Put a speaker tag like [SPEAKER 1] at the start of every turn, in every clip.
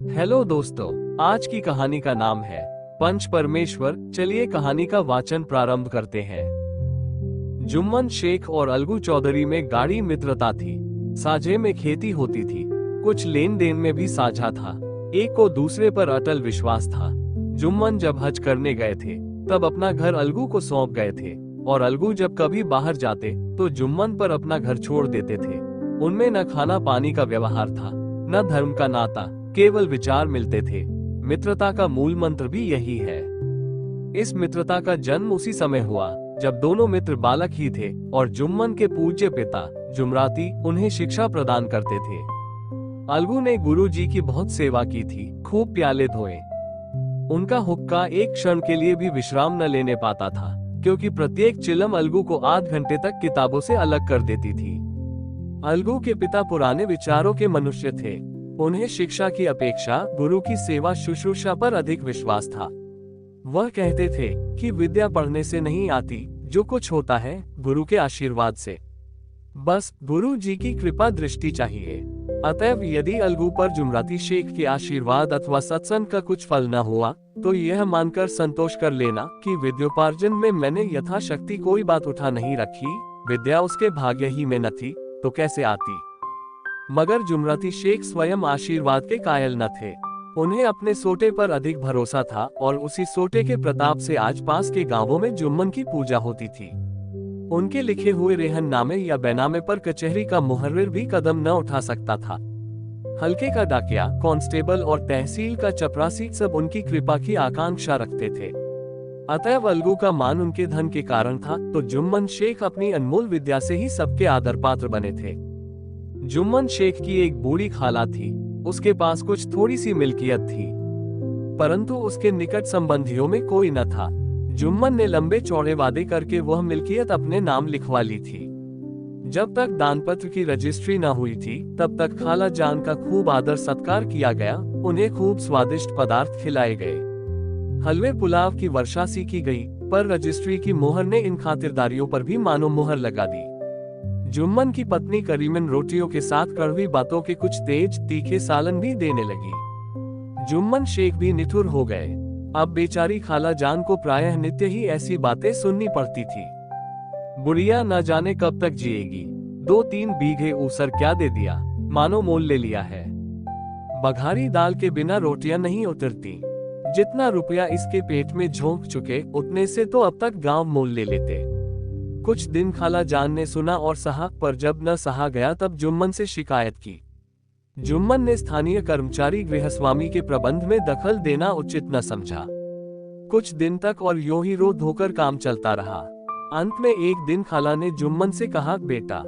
[SPEAKER 1] Hello दोस्तों, आज की कहानी का नाम है पंच परमेश्वर। चलिए कहानी का वाचन प्रारंभ करते हैं। जुम्मन शेख और अलगू चौधरी में गाढ़ी मित्रता थी। साझे में खेती होती थी, कुछ लेन देन में भी साझा था। एक को दूसरे पर अटल विश्वास था। जुम्मन जब हज करने गए थे तब अपना घर अलगू को सौंप गए थे, और अलगू जब कभी बाहर जाते तो जुम्मन पर अपना घर छोड़ देते थे। उनमें न खाना पानी का व्यवहार था, न धर्म का नाता, केवल विचार मिलते थे। मित्रता का मूल मंत्र भी यही है। इस मित्रता का जन्म उसी समय हुआ जब दोनों मित्र बालक ही थे और जुम्मन के पूज्य पिता जुमराती उन्हें शिक्षा प्रदान करते थे। अलगू ने गुरु जी की बहुत सेवा की थी, खूब प्याले धोए। उनका हुक्का एक क्षण के लिए भी विश्राम न लेने पाता था, क्योंकि प्रत्येक चिलम अलगू को आध घंटे तक किताबों से अलग कर देती थी। अलगू के पिता पुराने विचारों के मनुष्य थे। उन्हें शिक्षा की अपेक्षा गुरु की सेवा शुश्रूषा पर अधिक विश्वास था। वह कहते थे कि विद्या पढ़ने से नहीं आती, जो कुछ होता है गुरु के आशीर्वाद से। बस गुरु जी की कृपा दृष्टि चाहिए। अतएव यदि अलगू पर जुमराती शेख के आशीर्वाद अथवा सत्संग का कुछ फल न हुआ तो यह मानकर संतोष कर लेना कि विद्योपार्जन में मैंने यथाशक्ति कोई बात उठा नहीं रखी। विद्या उसके भाग्य ही में न थी तो कैसे आती। मगर जुमराती शेख स्वयं आशीर्वाद के कायल न थे। उन्हें अपने सोटे पर अधिक भरोसा था और उसी सोटे के प्रताप से आज पास के गांवों में जुम्मन की पूजा होती थी। उनके लिखे हुए रेहननामे या बैनामे पर कचहरी का मुहर्रिर भी कदम न उठा सकता था। हल्के का डाकिया, कांस्टेबल और तहसील का चपरासी सब उनकी कृपा की आकांक्षा रखते थे। अतएव अलगू का मान उनके धन के कारण था, तो जुम्मन शेख अपनी अनमोल विद्या से ही सबके आदर पात्र बने थे। जुम्मन शेख की एक बूढ़ी खाला थी। उसके पास कुछ थोड़ी सी मिल्कियत थी, परंतु उसके निकट संबंधियों में कोई न था। जुम्मन ने लंबे चौड़े वादे करके वह मिल्कियत अपने नाम लिखवा ली थी। जब तक दानपत्र की रजिस्ट्री न हुई थी तब तक खाला जान का खूब आदर सत्कार किया गया। उन्हें खूब स्वादिष्ट पदार्थ खिलाए गए। हलवे पुलाव की वर्षा सी की गई, पर रजिस्ट्री की मोहर ने इन खातिरदारियों पर भी मानो मोहर लगा दी। जुम्मन की पत्नी करीमन रोटियों के साथ कड़वी बातों के कुछ तेज तीखे सालन भी देने लगी। जुम्मन शेख भी निठुर हो गए। अब बेचारी खाला जान को प्रायः नित्य ही ऐसी बातें सुननी पड़ती थी। बुढ़िया न जाने कब तक जिएगी। 2-3 बीघे ऊसर क्या दे दिया, मानो मोल ले लिया है। बघारी दाल के बिना रोटियां नहीं उतरती। जितना रुपया इसके पेट में झोंक चुके उतने से तो अब तक गांव मोल ले लेते। कुछ दिन खाला जान ने सुना और सहा, पर जब न सहा गया तब जुम्मन से शिकायत की। जुम्मन ने स्थानीय कर्मचारी गृहस्वामी के प्रबंध में दखल देना उचित न समझा। कुछ दिन तक और यूं ही रो धोकर काम चलता रहा। अंत में एक दिन खाला ने जुम्मन से कहा, बेटा,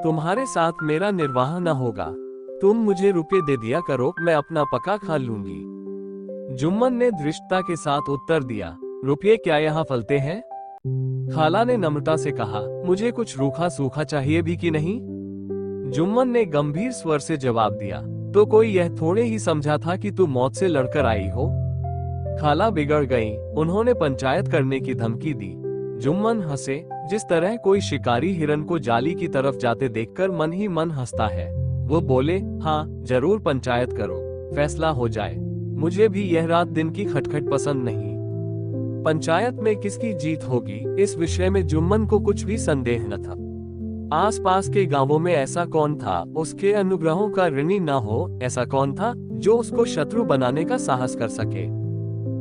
[SPEAKER 1] तुम्हारे साथ मेरा निर्वाह न होगा। तुम मुझे रुपये दे दिया करो, मैं अपना पका खा लूंगी। जुम्मन ने धृष्टता के साथ उत्तर दिया, रुपये क्या यहाँ फलते हैं? खाला ने नम्रता से कहा, मुझे कुछ रूखा सूखा चाहिए भी कि नहीं? जुम्मन ने गंभीर स्वर से जवाब दिया, तो कोई यह थोड़े ही समझा था कि तू मौत से लड़कर आई हो। खाला बिगड़ गई। उन्होंने पंचायत करने की धमकी दी। जुम्मन हंसे, जिस तरह कोई शिकारी हिरन को जाली की तरफ जाते देखकर मन ही मन हंसता है। वो बोले, हाँ जरूर पंचायत करो, फैसला हो जाए। मुझे भी यह रात दिन की खटखट पसंद नहीं। पंचायत में किसकी जीत होगी इस विषय में जुम्मन को कुछ भी संदेह न था। आसपास के गांवों में ऐसा कौन था उसके अनुग्रहों का ऋणी न हो? ऐसा कौन था जो उसको शत्रु बनाने का साहस कर सके?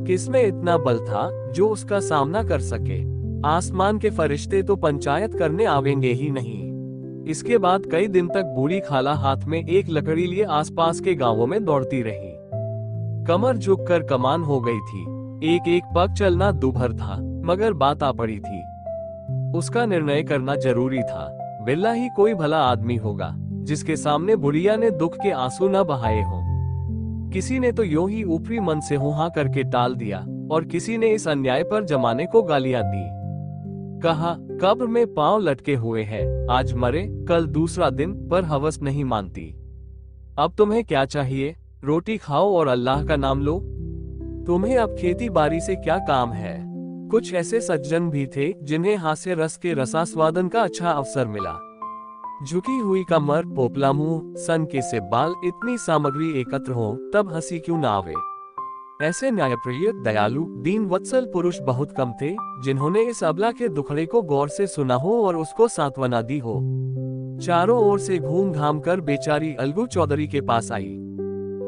[SPEAKER 1] किसमें इतना बल था जो उसका सामना कर सके? आसमान के फरिश्ते तो पंचायत करने आवेंगे ही नहीं। इसके बाद कई दिन तक बूढ़ी खाला हाथ में एक लकड़ी लिए आसपास के गांवों में दौड़ती रही। कमर झुककर कमान हो गई थी। एक एक पग चलना दूभर था, मगर बात आ पड़ी थी। उसका निर्णय करना जरूरी था। बिल्ला ही कोई भला आदमी होगा जिसके सामने बुढ़िया ने दुख के आंसू न बहाए हों। किसी ने तो यूं ही ऊपरी मन से हुआ करके टाल दिया, और किसी ने इस अन्याय पर जमाने को गालियां दी। कहा, कब्र में पांव लटके हुए हैं, आज मरे कल दूसरा दिन, पर हवस नहीं मानती। अब तुम्हें क्या चाहिए? रोटी खाओ और अल्लाह का नाम लो। तुम्हें अब खेती बाड़ी से क्या काम है? कुछ ऐसे सज्जन भी थे जिन्हें हास्य रस के रसास्वादन का अच्छा अवसर मिला। झुकी हुई कमर, पोपला मुंह, सनके से बाल, इतनी सामग्री एकत्र हो तब हंसी क्यों ना आवे। ऐसे न्यायप्रिय, दयालु, दीन वत्सल पुरुष बहुत कम थे जिन्होंने इस अबला के दुखड़े को गौर से सुना हो और उसको सांत्वना दी हो। चारों ओर से घूम घाम कर बेचारी अलगू चौधरी के पास आई,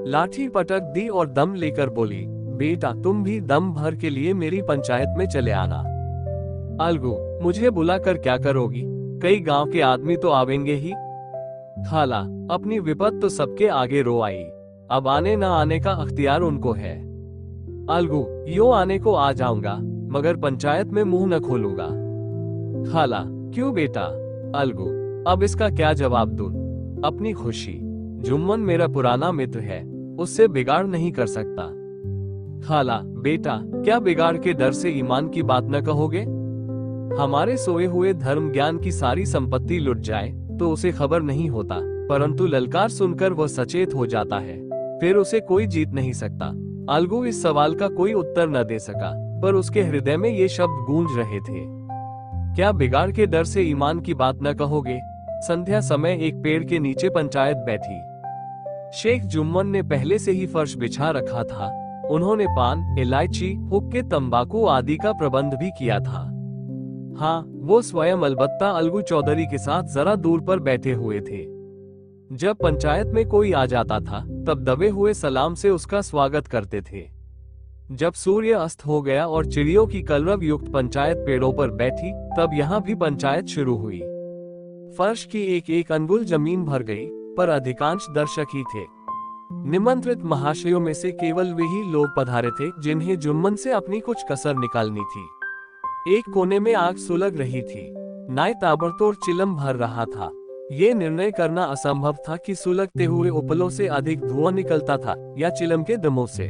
[SPEAKER 1] लाठी पटक दी और दम लेकर बोली, बेटा तुम भी दम भर के लिए मेरी पंचायत में चले आना। अलगू, मुझे बुलाकर क्या करोगी? कई गांव के आदमी तो आवेंगे ही। खाला, अपनी विपत तो सबके आगे रो आई, अब आने न आने का अख्तियार उनको है। अलगू, यो आने को आ जाऊंगा मगर पंचायत में मुंह न खोलूंगा। खाला, क्यों बेटा? अलगू, अब इसका क्या जवाब दूं? अपनी खुशी। जुम्मन मेरा पुराना मित्र है, उससे बिगाड़ नहीं कर सकता। खाला, बेटा क्या बिगाड़ के डर से ईमान की बात न कहोगे? हमारे सोए हुए धर्म ज्ञान की सारी संपत्ति लुट जाए तो उसे खबर नहीं होता, परंतु ललकार सुनकर वह सचेत हो जाता है, फिर उसे कोई जीत नहीं सकता। अलगू इस सवाल का कोई उत्तर न दे सका, पर उसके हृदय में ये शब्द गूंज रहे थे, क्या बिगाड़ के डर से ईमान की बात न कहोगे? संध्या समय एक पेड़ के नीचे पंचायत बैठी। शेख जुम्मन ने पहले से ही फर्श बिछा रखा था। उन्होंने पान, इलायची, हुक्के, तंबाकू आदि का प्रबंध भी किया था। हाँ, वो स्वयं अलबत्ता अलगू चौधरी के साथ जरा दूर पर बैठे हुए थे। जब पंचायत में कोई आ जाता था तब दबे हुए सलाम से उसका स्वागत करते थे। जब सूर्य अस्त हो गया और चिड़ियों की कलरव युक्त पंचायत पेड़ों पर बैठी, तब यहाँ भी पंचायत शुरू हुई। फर्श की एक एक अंगुल जमीन भर गई, पर अधिकांश दर्शक ही थे। निमंत्रित महाशयों में से केवल वे ही लोग पधारे थे जिन्हें जुम्मन से अपनी कुछ कसर निकालनी थी। एक कोने में आग सुलग रही थी, नाय ताबड़तोड़ चिलम भर रहा था। ये निर्णय करना असंभव था कि सुलगते हुए उपलों से अधिक धुआं निकलता था या चिलम के दमों से।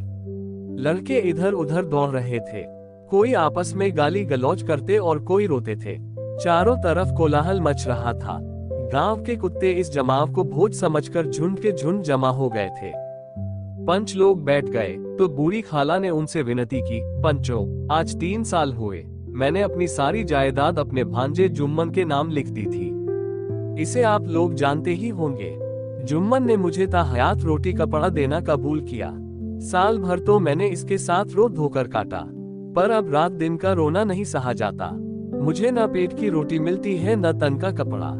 [SPEAKER 1] लड़के इधर उधर दौड़ रहे थे, कोई आपस में गाली गलौज करते और कोई रोते थे। चारों तरफ कोलाहल मच रहा था। गांव के कुत्ते इस जमाव को भोज समझकर झुंड के झुंड जमा हो गए थे। पंच लोग बैठ गए तो बूढ़ी खाला ने उनसे विनती की, पंचों, आज 3 साल हुए मैंने अपनी सारी जायदाद अपने भांजे जुम्मन के नाम लिख दी थी। इसे आप लोग जानते ही होंगे। जुम्मन ने मुझे ताहयात रोटी कपड़ा देना कबूल किया। साल भर तो मैंने इसके साथ रो धोकर काटा, पर अब रात दिन का रोना नहीं सहा जाता। मुझे न पेट की रोटी मिलती है न तन का कपड़ा।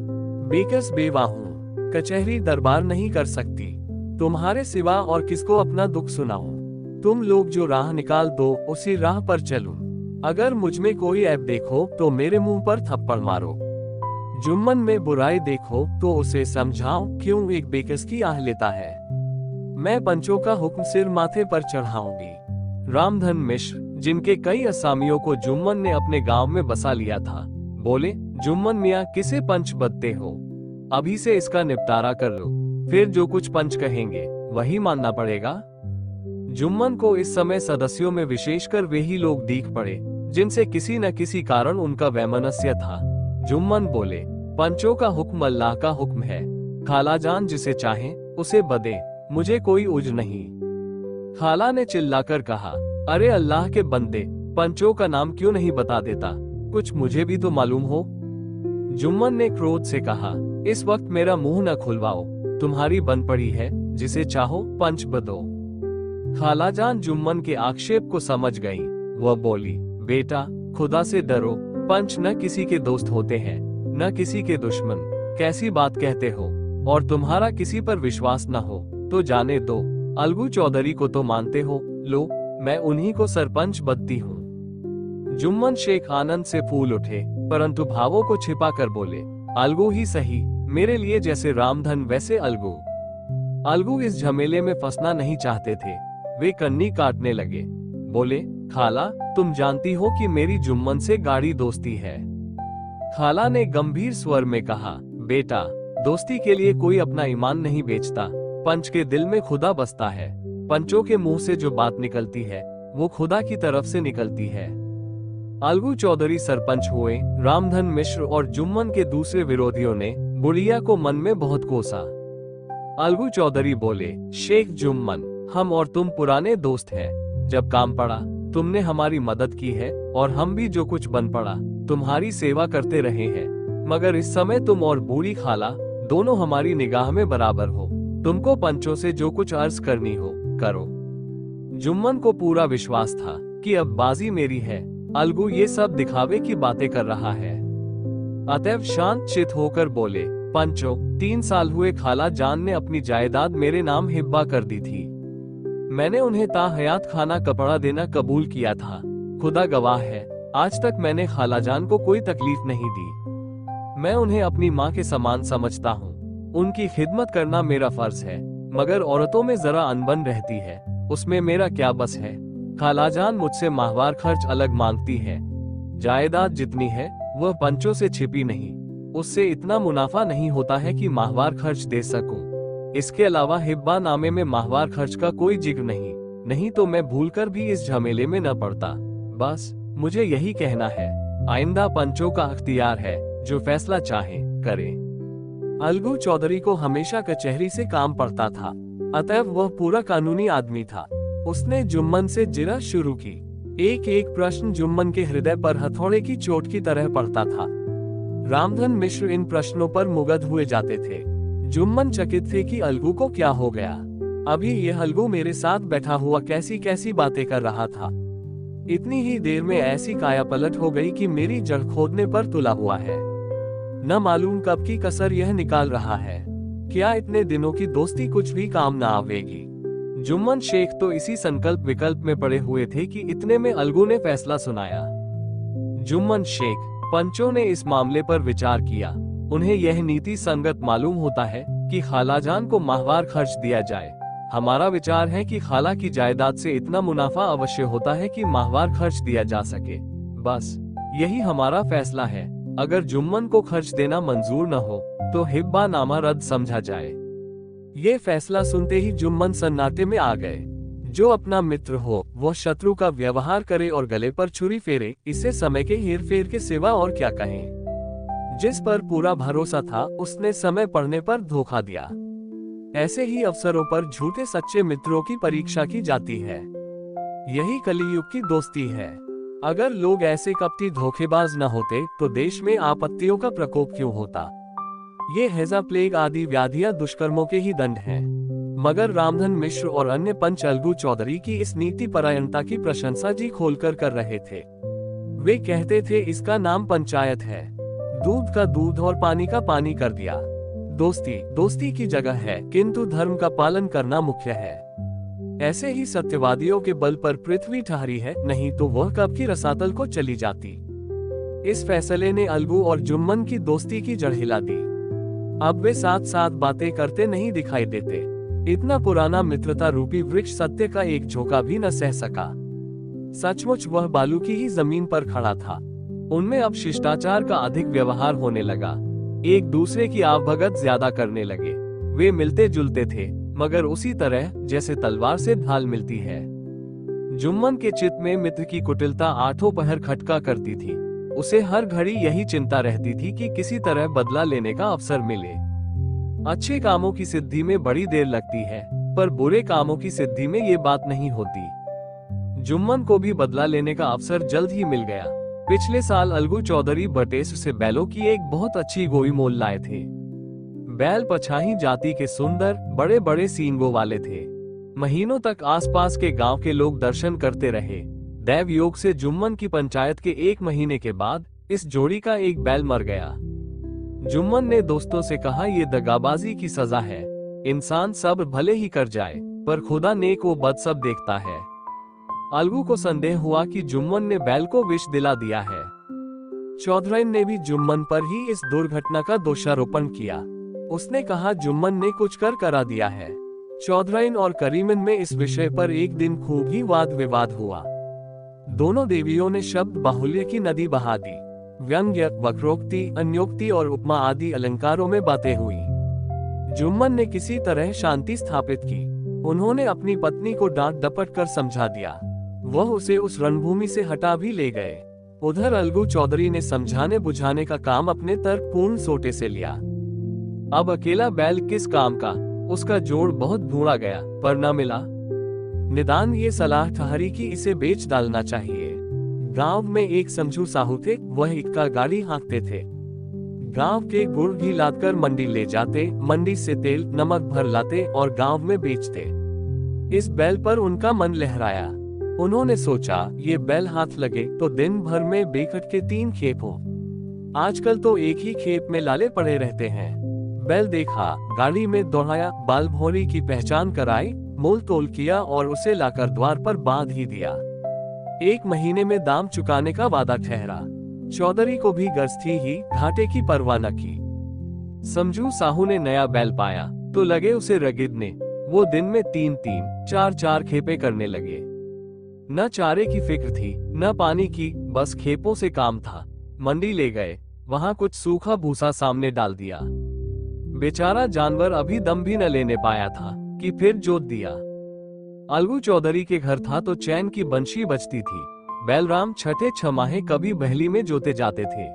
[SPEAKER 1] बेकस बेवा हूँ, कचहरी दरबार नहीं कर सकती। तुम्हारे सिवा और किसको अपना दुख सुनाऊं? तुम लोग जो राह निकाल दो उसी राह पर चलूं। अगर मुझ में कोई ऐब देखो तो मेरे मुंह पर थप्पड़ मारो। जुम्मन में बुराई देखो तो उसे समझाओ क्यों एक बेकस की आह लेता है। मैं पंचों का हुक्म सिर माथे पर चढ़ाऊंगी। रामधन मिश्र, जिनके कई असामियों को जुम्मन ने अपने गांव में बसा लिया था, बोले, जुम्मन मियाँ किसे पंच बदते हो? अभी से इसका निपटारा कर लो, फिर जो कुछ पंच कहेंगे वही मानना पड़ेगा। जुम्मन को इस समय सदस्यों में विशेषकर वे ही लोग दीख पड़े जिनसे किसी न किसी कारण उनका वैमनस्य था। जुम्मन बोले, पंचों का हुक्म अल्लाह का हुक्म है। खालाजान जिसे चाहे उसे बदे, मुझे कोई उज नहीं। खाला ने चिल्लाकर कहा, अरे अल्लाह के बंदे, पंचों का नाम क्यों नहीं बता देता? कुछ मुझे भी तो मालूम हो। जुम्मन ने क्रोध से कहा, इस वक्त मेरा मुंह न खुलवाओ, तुम्हारी बन पड़ी है, जिसे चाहो पंच बदो। खालाजान जुम्मन के आक्षेप को समझ गई। वह बोली, बेटा खुदा से डरो, पंच न किसी के दोस्त होते हैं न किसी के दुश्मन। कैसी बात कहते हो? और तुम्हारा किसी पर विश्वास न हो तो जाने दो। अलगू चौधरी को तो मानते हो, लो मैं उन्हीं को सरपंच बदती हूँ। जुम्मन शेख आनंद से फूल उठे, परंतु भावों को छिपा कर बोले, अलगू ही सही, मेरे लिए जैसे रामधन वैसे अलगू। अलगू इस झमेले में फंसना नहीं चाहते थे। वे कन्नी काटने लगे, बोले, खाला तुम जानती हो कि मेरी जुम्मन से गाढ़ी दोस्ती है। खाला ने गंभीर स्वर में कहा, बेटा दोस्ती के लिए कोई अपना ईमान नहीं बेचता। पंच के दिल में खुदा बसता है। पंचों के मुंह से जो बात निकलती है वो खुदा की तरफ से निकलती है। अलगू चौधरी सरपंच हुए। रामधन मिश्र और जुम्मन के दूसरे विरोधियों ने बुढ़िया को मन में बहुत कोसा। अलगू चौधरी बोले, शेख जुम्मन, हम और तुम पुराने दोस्त हैं। जब काम पड़ा तुमने हमारी मदद की है और हम भी जो कुछ बन पड़ा तुम्हारी सेवा करते रहे हैं, मगर इस समय तुम और बूढ़ी खाला दोनों हमारी निगाह में बराबर हो। तुमको पंचों से जो कुछ अर्ज करनी हो करो। जुम्मन को पूरा विश्वास था कि अब बाजी मेरी है। अलगू ये सब दिखावे की बातें कर रहा है। अतएव शांत चित होकर बोले, पंचो, 3 साल हुए खाला जान ने अपनी जायदाद मेरे नाम हिब्बा कर दी थी। मैंने उन्हें ताहयात खाना कपड़ा देना कबूल किया था। खुदा गवाह है, आज तक मैंने खाला जान को कोई तकलीफ नहीं दी। मैं उन्हें अपनी माँ के समान समझता हूँ। उनकी खिदमत करना मेरा फर्ज है। मगर औरतों में जरा अनबन रहती है, उसमें मेरा क्या बस है। खालाजान मुझसे माहवार खर्च अलग मांगती है। जायदाद जितनी है वह पंचों से छिपी नहीं। उससे इतना मुनाफा नहीं होता है कि माहवार खर्च दे सकूं। इसके अलावा हिब्बा नामे में माहवार खर्च का कोई जिक्र नहीं तो मैं भूलकर भी इस झमेले में न पड़ता। बस मुझे यही कहना है। आइंदा पंचों का अख्तियार है, जो फैसला चाहे करे। अलगू चौधरी को हमेशा कचहरी से काम पड़ता था, अतएव वह पूरा कानूनी आदमी था। उसने जुम्मन से जिरह शुरू की। एक एक प्रश्न जुम्मन के हृदय पर हथौड़े की चोट की तरह पड़ता था। रामधन मिश्र इन प्रश्नों पर मुग्ध हुए जाते थे। जुम्मन चकित थे कि अलगू को क्या हो गया। अभी यह अलगू मेरे साथ बैठा हुआ कैसी कैसी बातें कर रहा था। इतनी ही देर में ऐसी कायापलट हो गई कि मेरी जड़ खोदने पर तुला हुआ है। न मालूम कब की कसर यह निकाल रहा है। क्या इतने दिनों की दोस्ती कुछ भी काम न आवेगी। जुम्मन शेख तो इसी संकल्प विकल्प में पड़े हुए थे कि इतने में अलगू ने फैसला सुनाया। जुम्मन शेख, पंचों ने इस मामले पर विचार किया। उन्हें यह नीति संगत मालूम होता है कि खालाजान को माहवार खर्च दिया जाए। हमारा विचार है कि खाला की जायदाद से इतना मुनाफा अवश्य होता है कि माहवार खर्च दिया जा सके। बस यही हमारा फैसला है। अगर जुम्मन को खर्च देना मंजूर न हो तो हिब्बा नामा रद्द समझा जाए। ये फैसला सुनते ही जुम्मन सन्नाटे में आ गए। जो अपना मित्र हो वह शत्रु का व्यवहार करे और गले पर छुरी फेरे, इससे समय के हेरफेर के सिवा और क्या कहें। जिस पर पूरा भरोसा था उसने समय पड़ने पर धोखा दिया। ऐसे ही अवसरों पर झूठे सच्चे मित्रों की परीक्षा की जाती है। यही कलियुग की दोस्ती है। अगर लोग ऐसे कपटी धोखेबाज न होते तो देश में आपत्तियों का प्रकोप क्यों होता। ये हैजा, प्लेग आदि व्याधियां दुष्कर्मों के ही दंड हैं। मगर रामधन मिश्र और अन्य पंच अलगू चौधरी की इस नीति परायणता की प्रशंसा जी खोलकर कर रहे थे। वे कहते थे, इसका नाम पंचायत है। दूध का दूध और पानी का पानी कर दिया। दोस्ती की जगह है, किंतु धर्म का पालन करना मुख्य है। ऐसे ही सत्यवादियों के बल पर पृथ्वी ठहरी है, नहीं तो वह कब की रसातल को चली जाती। इस फैसले ने अलगू और जुम्मन की दोस्ती की जड़ हिला दी। अब वे साथ साथ बातें करते नहीं दिखाई देते। इतना पुराना मित्रता रूपी वृक्ष सत्य का एक झोंका भी न सह सका। सचमुच वह बालू की ही जमीन पर खड़ा था। उनमें अब शिष्टाचार का अधिक व्यवहार होने लगा। एक दूसरे की आवभगत ज्यादा करने लगे। वे मिलते जुलते थे, मगर उसी तरह जैसे तलवार से ढाल मिलती है। जुम्मन के चित्त में मित्र की कुटिलता आठों पहर खटका करती थी। उसे हर घड़ी यही चिंता रहती थी कि किसी तरह बदला लेने का अवसर मिले। अच्छे कामों की सिद्धि में बड़ी देर लगती है, पर बुरे कामों की सिद्धि में ये बात नहीं होती। जुम्मन को भी बदला लेने का अवसर जल्द ही मिल गया। पिछले साल अलगू चौधरी बटेस से बैलों की एक बहुत अच्छी गोई मोल लाए थे। बैल पछाही जाति के सुंदर बड़े बड़े सींगों वाले थे। महीनों तक आसपास के गांव के लोग दर्शन करते रहे। दैव योग से जुम्मन की पंचायत के 1 महीने के बाद इस जोड़ी का एक बैल मर गया। जुम्मन ने दोस्तों से कहा, ये दगाबाजी की सजा है। इंसान सब भले ही कर जाए, पर खुदा नेक व बद सब देखता है। अलगू को संदेह हुआ कि जुम्मन ने बैल को विष दिला दिया है। चौधराइन ने भी जुम्मन पर ही इस दुर्घटना का दोषारोपण किया। उसने कहा, जुम्मन ने कुछ कर करा दिया है। चौधराइन और करीमन में इस विषय पर एक दिन खूब ही वाद विवाद हुआ। दोनों देवियों ने शब्द बाहुल्य की नदी बहा दी। व्यंग्य, वक्रोक्ति, अन्योक्ति और उपमा आदि अलंकारों में बातें हुई। जुम्मन ने किसी तरह शांति स्थापित की। उन्होंने अपनी पत्नी को डांट डपट कर समझा दिया। वह उसे उस रणभूमि से हटा भी ले गए। उधर अलगू चौधरी ने समझाने बुझाने का काम अपने तर्कपूर्ण सोटे से लिया। अब अकेला बैल किस काम का। उसका जोड़ बहुत ढूंढा गया, पर न मिला। निदान ये सलाह ठहरी कि इसे बेच डालना चाहिए। गांव में एक समझू साहू थे, वह इक्का गाड़ी हाँकते थे। गांव के गुड़ घी लादकर मंडी ले जाते, मंडी से तेल नमक भर लाते और गांव में बेचते। इस बैल पर उनका मन लहराया। उन्होंने सोचा, ये बैल हाथ लगे तो दिन भर में बेखट के 3 खेप हो। आजकल तो एक ही खेप में लाले पड़े रहते हैं। बैल देखा, गाड़ी में दौड़ाया, बाल भौरी की पहचान कराई, मोल तोल किया और उसे लाकर द्वार पर बांध ही दिया। 1 महीने में दाम चुकाने का वादा ठहरा। चौधरी को भी गर्ज थी ही, घाटे की परवाह न की। समझू साहू ने नया बैल पाया तो लगे उसे रगड़ने। वो दिन में 3-3, 4-4 खेपे करने लगे। न चारे की फिक्र थी न पानी की, बस खेपों से काम था। मंडी ले गए, वहां कुछ सूखा भूसा सामने डाल दिया। बेचारा जानवर अभी दम भी न लेने पाया था कि फिर जोत दिया। अलगू चौधरी के घर था तो चैन की बंशी बजती थी। बैलराम छठे छमाहे कभी बहली में जोते जाते थे।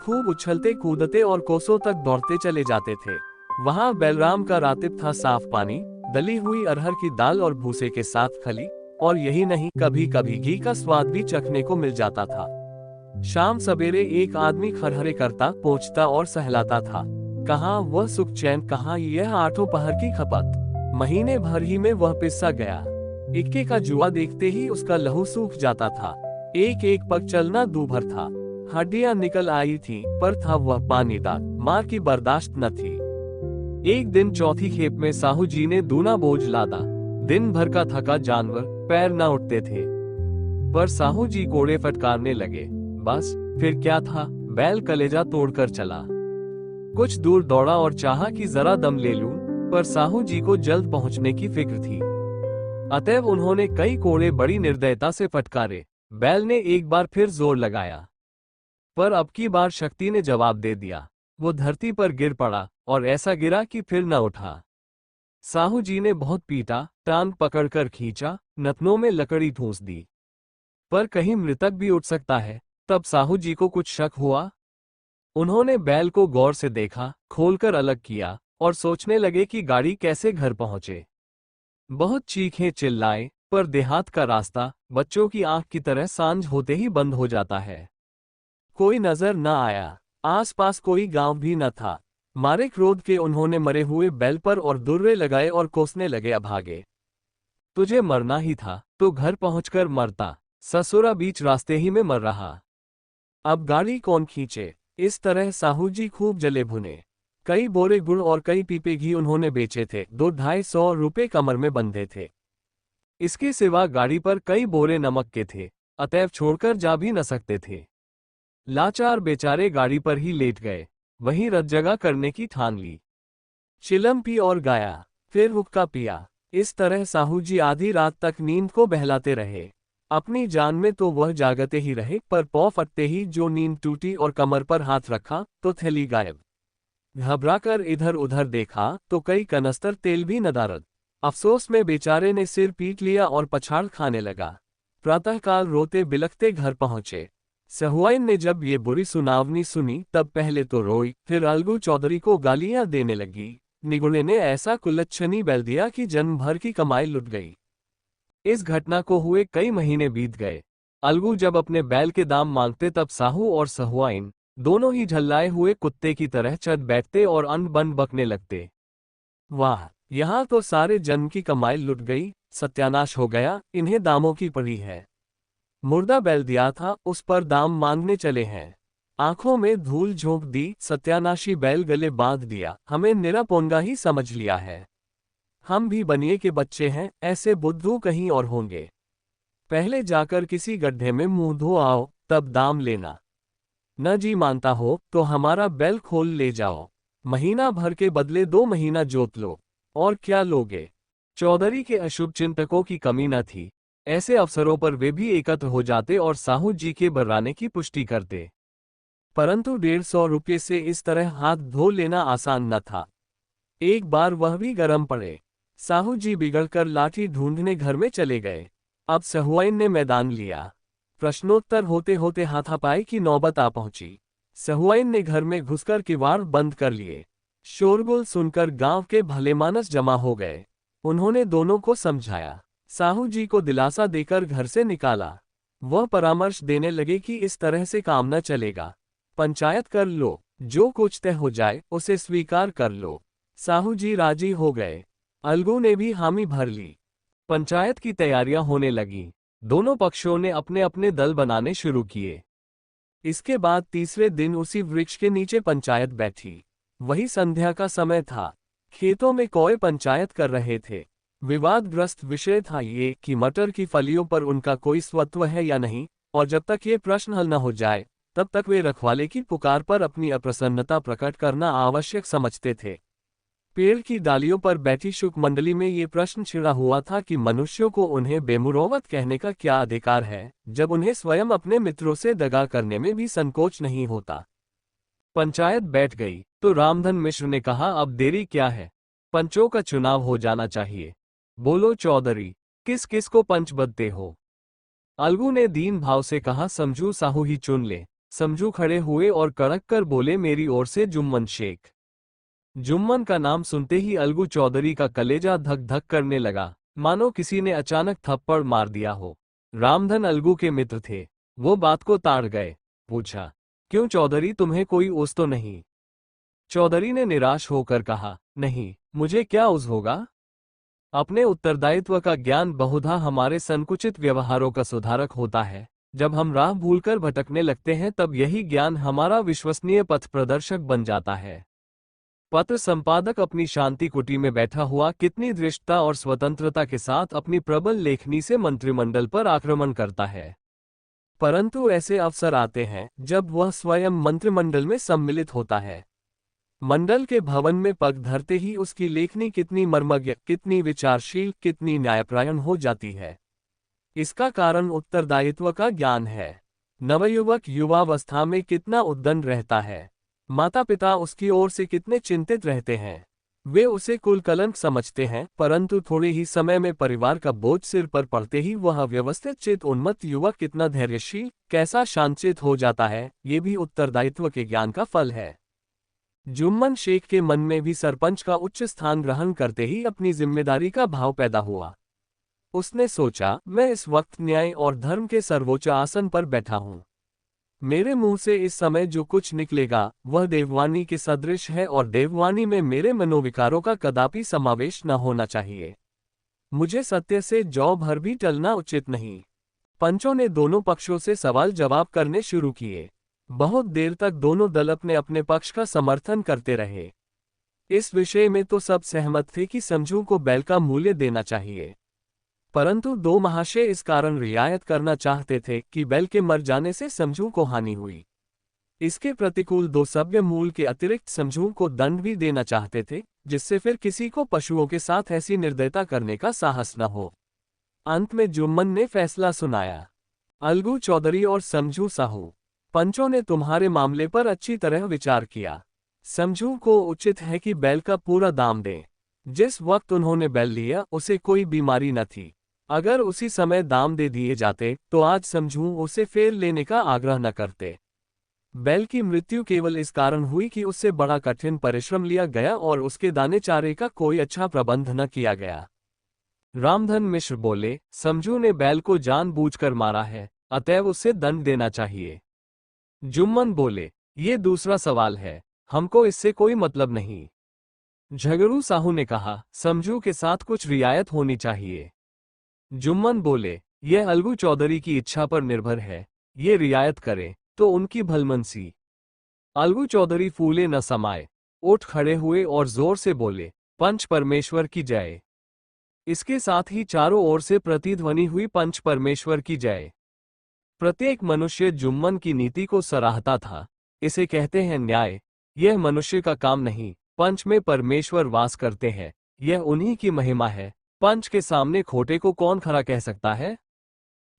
[SPEAKER 1] खूब उछलते कूदते और कोसों तक दौड़ते चले जाते थे। वहां बैलराम का रातिब था साफ पानी, दली हुई अरहर की दाल और भूसे के साथ खली, और यही नहीं, कभी कभी घी का स्वाद भी चखने को मिल जाता था। शाम सवेरे एक आदमी खरहरे करता, पोंछता और सहलाता था। कहाँ वह सुख चैन, कहाँ यह 8 पहर की खपत। महीने भर ही में वह पिस्सा गया। इक्के का जुआ देखते ही उसका लहू सूख जाता था। एक एक पग चलना दूभर था। हड्डियां निकल आई थी, पर था वह पानी दाग, मार की बर्दाश्त न थी। एक दिन चौथी खेप में साहू जी ने दूना बोझ लादा। दिन भर का थका जानवर, पैर न उठते थे, पर साहू जी कोड़े फटकारने लगे। बस फिर क्या था, बैल कलेजा तोड़कर चला। कुछ दूर दौड़ा और चाहा कि जरा दम ले लूं, पर साहू जी को जल्द पहुंचने की फिक्र थी। अतएव उन्होंने कई कोड़े बड़ी निर्दयता से फटकारे। बैल ने एक बार फिर जोर लगाया, पर अब की बार शक्ति ने जवाब दे दिया। वो धरती पर गिर पड़ा और ऐसा गिरा कि फिर न उठा। साहू जी ने बहुत पीटा, टांग पकड़कर खींचा, नथनों में लकड़ी ठूंस दी, पर कहीं मृतक भी उठ सकता है। तब साहू जी को कुछ शक हुआ। उन्होंने बैल को गौर से देखा, खोलकर अलग किया और सोचने लगे कि गाड़ी कैसे घर पहुंचे। बहुत चीखे चिल्लाए, पर देहात का रास्ता बच्चों की आंख की तरह सांझ होते ही बंद हो जाता है। कोई नजर न आया, आसपास कोई गांव भी न था। मारे क्रोध के उन्होंने मरे हुए बैल पर और दुर्रे लगाए और कोसने लगे, अभागे, तुझे मरना ही था तो घर पहुंचकर मरता, ससुरा बीच रास्ते ही में मर रहा। अब गाड़ी कौन खींचे। इस तरह साहू जी खूब जले भुने। कई बोरे गुड़ और कई पीपे घी उन्होंने बेचे थे। 200-250 रुपए कमर में बंधे थे। इसके सिवा गाड़ी पर कई बोरे नमक के थे, अतएव छोड़कर जा भी न सकते थे। लाचार बेचारे गाड़ी पर ही लेट गए, वहीं रत जगह करने की ठान ली। चिलम पी और गाया, फिर हुक्का पिया। इस तरह साहू जी आधी रात तक नींद को बहलाते रहे। अपनी जान में तो वह जागते ही रहे, पर पौ फटते ही जो नींद टूटी और कमर पर हाथ रखा तो थैली गायब। घबराकर इधर उधर देखा तो कई कनस्तर तेल भी नदारद। अफसोस में बेचारे ने सिर पीट लिया और पछाड़ खाने लगा। प्रातःकाल रोते बिलखते घर पहुंचे। सहुआइन ने जब ये बुरी सुनावनी सुनी तब पहले तो रोई, फिर अलगू चौधरी को गालियां देने लगी। निगुड़े ने ऐसा कुलच्छनी बैल दिया कि जन्म भर की कमाई लुट गई। इस घटना को हुए कई महीने बीत गए। अलगू जब अपने बैल के दाम मांगते तब साहू और सहुआइन दोनों ही झल्लाए हुए कुत्ते की तरह चढ़ बैठते और अन बन बकने लगते। वाह, यहाँ तो सारे जन्म की कमाई लुट गई, सत्यानाश हो गया, इन्हें दामों की पड़ी है। मुर्दा बैल दिया था, उस पर दाम मांगने चले हैं। आंखों में धूल झोंक दी, सत्यानाशी बैल गले बांध दिया, हमें निरापोंगा ही समझ लिया है। हम भी बनिए के बच्चे हैं, ऐसे बुद्धू कहीं और होंगे। पहले जाकर किसी गड्ढे में मुंह धो आओ, तब दाम लेना। न जी मानता हो तो हमारा बैल खोल ले जाओ। महीना भर के बदले 2 महीना जोत लो, और क्या लोगे। चौधरी के अशुभ चिंतकों की कमी न थी। ऐसे अवसरों पर वे भी एकत्र हो जाते और साहू जी के बर्राने की पुष्टि करते। परंतु 150 रुपये से इस तरह हाथ धो लेना आसान न था। एक बार वह भी गरम पड़े। साहू जी बिगड़कर लाठी ढूंढने घर में चले गए। अब सहुआइन ने मैदान लिया। प्रश्नोत्तर होते होते हाथापाई की नौबत आ पहुंची। सहुआइन ने घर में घुसकर किवाड़ बंद कर लिए। शोरगुल सुनकर गांव के भलेमानस जमा हो गए। उन्होंने दोनों को समझाया, साहू जी को दिलासा देकर घर से निकाला। वह परामर्श देने लगे कि इस तरह से काम न चलेगा, पंचायत कर लो। जो कुछ तय हो जाए उसे स्वीकार कर लो। साहू जी राजी हो गए। अलगू ने भी हामी भर ली। पंचायत की तैयारियां होने लगी। दोनों पक्षों ने अपने अपने दल बनाने शुरू किए। इसके बाद तीसरे दिन उसी वृक्ष के नीचे पंचायत बैठी। वही संध्या का समय था। खेतों में कौए पंचायत कर रहे थे। विवादग्रस्त विषय था ये कि मटर की फलियों पर उनका कोई स्वत्व है या नहीं, और जब तक ये प्रश्न हल न हो जाए तब तक वे रखवाले की पुकार पर अपनी अप्रसन्नता प्रकट करना आवश्यक समझते थे। पेड़ की डालियों पर बैठी शुक मंडली में ये प्रश्न छिड़ा हुआ था कि मनुष्यों को उन्हें बेमुरौवत कहने का क्या अधिकार है, जब उन्हें स्वयं अपने मित्रों से दगा करने में भी संकोच नहीं होता। पंचायत बैठ गई तो रामधन मिश्र ने कहा, अब देरी क्या है, पंचों का चुनाव हो जाना चाहिए। बोलो चौधरी, किस किस को पंच बदते हो? अलगू ने दीन भाव से कहा, समझू साहू ही चुन ले। समझू खड़े हुए और कड़क कर बोले, मेरी ओर से जुम्मन शेख। जुम्मन का नाम सुनते ही अलगू चौधरी का कलेजा धक धक करने लगा, मानो किसी ने अचानक थप्पड़ मार दिया हो। रामधन अलगू के मित्र थे, वो बात को ताड़ गए। पूछा, क्यों चौधरी, तुम्हें कोई ओस तो नहीं? चौधरी ने निराश होकर कहा, नहीं, मुझे क्या ओस होगा। अपने उत्तरदायित्व का ज्ञान बहुधा हमारे संकुचित व्यवहारों का सुधारक होता है। जब हम राह भूलकर भटकने लगते हैं तब यही ज्ञान हमारा विश्वसनीय पथ प्रदर्शक बन जाता है। पत्र संपादक अपनी शांति कुटी में बैठा हुआ कितनी दृढ़ता और स्वतंत्रता के साथ अपनी प्रबल लेखनी से मंत्रिमंडल पर आक्रमण करता है। परंतु ऐसे अवसर आते हैं जब वह स्वयं मंत्रिमंडल में सम्मिलित होता है। मंडल के भवन में पग धरते ही उसकी लेखनी कितनी मर्मज्ञ, कितनी विचारशील, कितनी न्यायपरायण हो जाती है। इसका कारण उत्तरदायित्व का ज्ञान है। नवयुवक युवावस्था में कितना उद्दंड रहता है। माता पिता उसकी ओर से कितने चिंतित रहते हैं। वे उसे कुलकलंक समझते हैं, परंतु थोड़े ही समय में परिवार का बोझ सिर पर पड़ते ही वह व्यवस्थित चित उन्मत्त युवक कितना धैर्यशील, कैसा शांतचित हो जाता है, ये भी उत्तरदायित्व के ज्ञान का फल है। जुम्मन शेख के मन में भी सरपंच का उच्च स्थान ग्रहण करते ही अपनी जिम्मेदारी का भाव पैदा हुआ। उसने सोचा, मैं इस वक्त न्याय और धर्म के सर्वोच्च आसन पर बैठा हूं। मेरे मुंह से इस समय जो कुछ निकलेगा वह देववाणी के सदृश है, और देववाणी में मेरे मनोविकारों का कदापि समावेश न होना चाहिए। मुझे सत्य से जौ भर भी टलना उचित नहीं। पंचों ने दोनों पक्षों से सवाल जवाब करने शुरू किए। बहुत देर तक दोनों दल अपने अपने पक्ष का समर्थन करते रहे। इस विषय में तो सब सहमत थे कि समझू को बैल का मूल्य देना चाहिए, परंतु दो महाशय इस कारण रियायत करना चाहते थे कि बैल के मर जाने से समझू को हानि हुई। इसके प्रतिकूल दो सभ्य मूल के अतिरिक्त समझू को दंड भी देना चाहते थे, जिससे फिर किसी को पशुओं के साथ ऐसी निर्दयता करने का साहस न हो। अंत में जुम्मन ने फैसला सुनाया, अलगू चौधरी और समझू साहू, पंचों ने तुम्हारे मामले पर अच्छी तरह विचार किया। समझू को उचित है कि बैल का पूरा दाम दें। जिस वक्त उन्होंने बैल लिया उसे कोई बीमारी न थी। अगर उसी समय दाम दे दिए जाते तो आज समझू उसे फेर लेने का आग्रह न करते। बैल की मृत्यु केवल इस कारण हुई कि उससे बड़ा कठिन परिश्रम लिया गया और उसके दाने चारे का कोई अच्छा प्रबंध न किया गया। रामधन मिश्र बोले, समझू ने बैल को जानबूझकर मारा है, अतएव उसे दंड देना चाहिए। जुम्मन बोले, ये दूसरा सवाल है, हमको इससे कोई मतलब नहीं। झगड़ू साहू ने कहा, समझू के साथ कुछ रियायत होनी चाहिए। जुम्मन बोले, यह अलगू चौधरी की इच्छा पर निर्भर है, ये रियायत करे तो उनकी भलमनसी। अलगू चौधरी फूले न समाये, उठ खड़े हुए और जोर से बोले, पंच परमेश्वर की जय। इसके साथ ही चारों ओर से प्रतिध्वनि हुई, पंच परमेश्वर की जय। प्रत्येक मनुष्य जुम्मन की नीति को सराहता था। इसे कहते हैं न्याय। यह मनुष्य का काम नहीं, पंच में परमेश्वर वास करते हैं, यह उन्हीं की महिमा है। पंच के सामने खोटे को कौन खरा कह सकता है।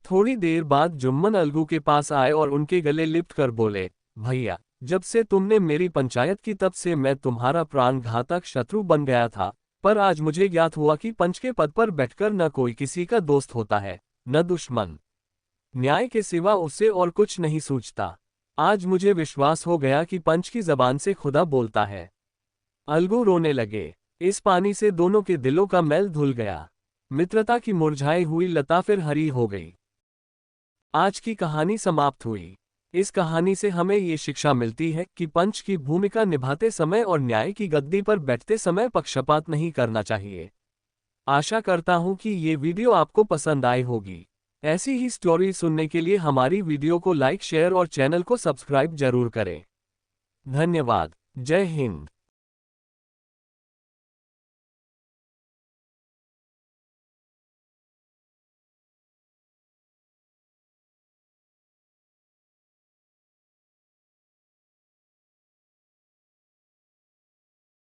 [SPEAKER 1] थोड़ी देर बाद जुम्मन अलगू के पास आए और उनके गले लिपट कर बोले, भैया, जब से तुमने मेरी पंचायत की तब से मैं तुम्हारा प्राणघातक शत्रु बन गया था, पर आज मुझे ज्ञात हुआ कि पंच के पद पर बैठकर न कोई किसी का दोस्त होता है, न दुश्मन। न्याय के सिवा उससे और कुछ नहीं सूझता। आज मुझे विश्वास हो गया कि पंच की जबान से खुदा बोलता है। अलगू रोने लगे। इस पानी से दोनों के दिलों का मैल धुल गया। मित्रता की मुरझाई हुई लता फिर हरी हो गई। आज की कहानी समाप्त हुई। इस कहानी से हमें ये शिक्षा मिलती है कि पंच की भूमिका निभाते समय और न्याय की गद्दी पर बैठते समय पक्षपात नहीं करना चाहिए। आशा करता हूं कि ये वीडियो आपको पसंद आई होगी। ऐसी ही स्टोरी सुनने के लिए हमारी वीडियो को लाइक, शेयर और चैनल को सब्सक्राइब जरूर करें। धन्यवाद। जय हिंद।